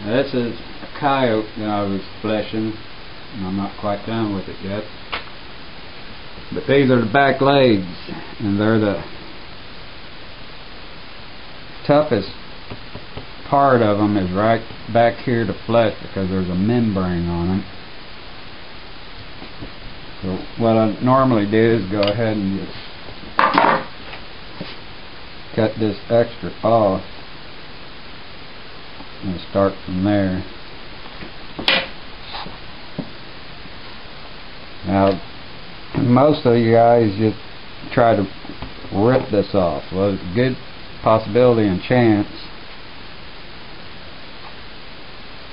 This is a coyote that I was fleshing, and I'm not quite done with it yet. But these are the back legs, and they're the toughest part of them is right back here to flesh because there's a membrane on it. So what I normally do is go ahead and just cut this extra off and start from there. Now most of you guys just try to rip this off. Well, there's a good possibility and chance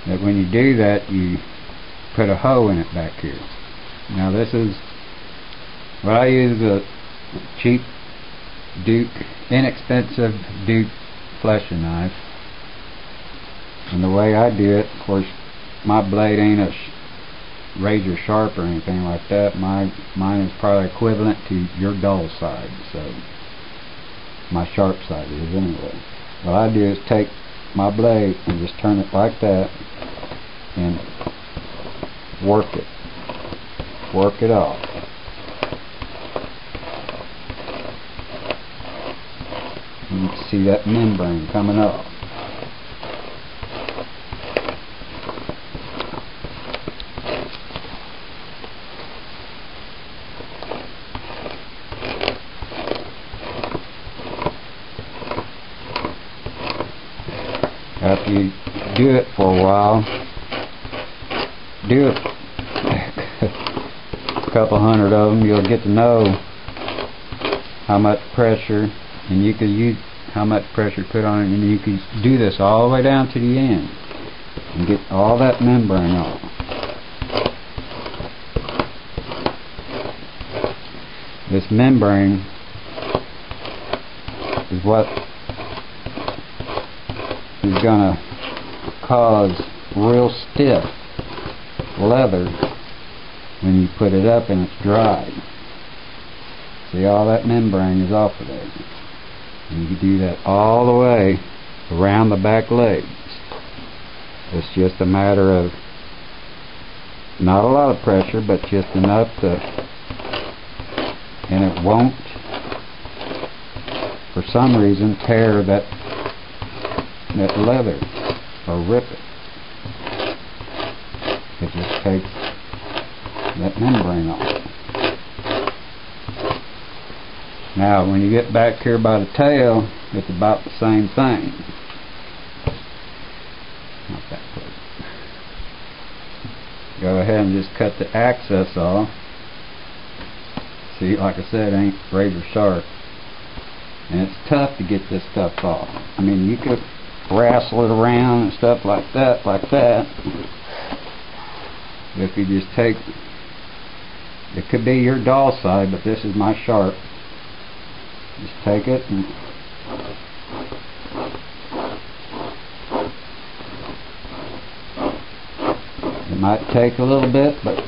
that when you do that you put a hole in it back here. Now this is what I use, a cheap Duke, inexpensive Duke fleshing knife, and the way I do it, of course my blade ain't a razor sharp or anything like that. Mine is probably equivalent to your dull side, so my sharp side is anyway. What I do is take my blade and just turn it like that and work it off. You can see that membrane coming off. After you do it for a while, do it a couple hundred of them, you'll get to know how much pressure, and you can use how much pressure to put on it, and you can do this all the way down to the end and get all that membrane off. This membrane is what is going to cause real stiff leather when you put it up and it's dry. See, all that membrane is off of there. And you do that all the way around the back legs. It's just a matter of not a lot of pressure, but just enough to, and it won't for some reason tear that leather or rip it. It just takes that membrane off. Now when you get back here by the tail, it's about the same thing. Not that close. Go ahead and just cut the access off. See, like I said, it ain't razor sharp, and it's tough to get this stuff off. I mean, you could wrestle it around and stuff like that, if you just take, it could be your dull side, but this is my sharp. Just take it and it might take a little bit, but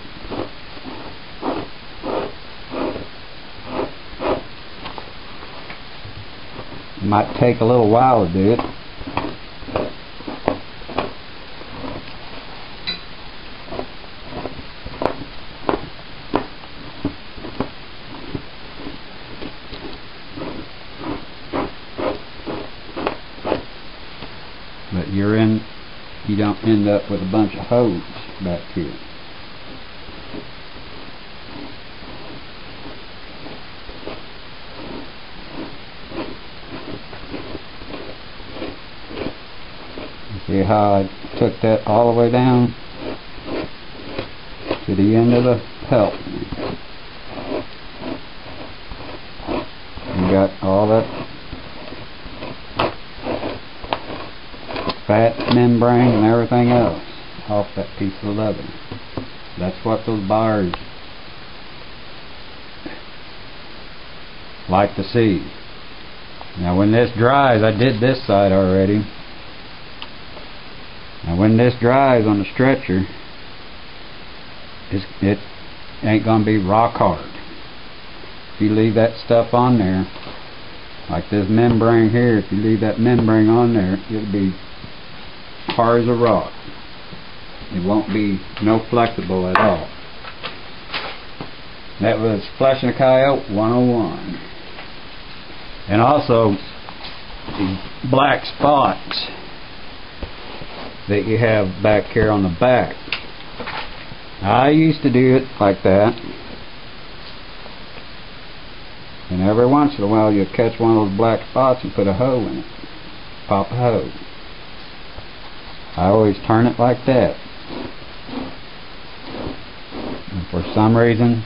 it might take a little while to do it. But you don't end up with a bunch of holes back here. See how I took that all the way down to the end of the pelt. You got all that fat membrane and everything else off that piece of leather. That's what those buyers like to see. Now when this dries, I did this side already. Now when this dries on the stretcher, it ain't going to be rock hard. If you leave that stuff on there, like this membrane here, if you leave that membrane on there, it'll be hard as a rock. It won't be no flexible at all. That was fleshing a coyote 101. And also these black spots that you have back here on the back. I used to do it like that, and every once in a while you'll catch one of those black spots and put a hoe in it. Pop a hoe. I always turn it like that. And for some reason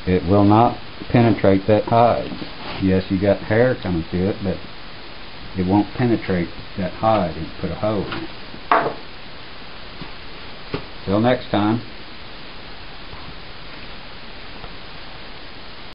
it will not penetrate that hide. Yes, you got hair coming through it, but it won't penetrate that hide and put a hoe in it. Till next time.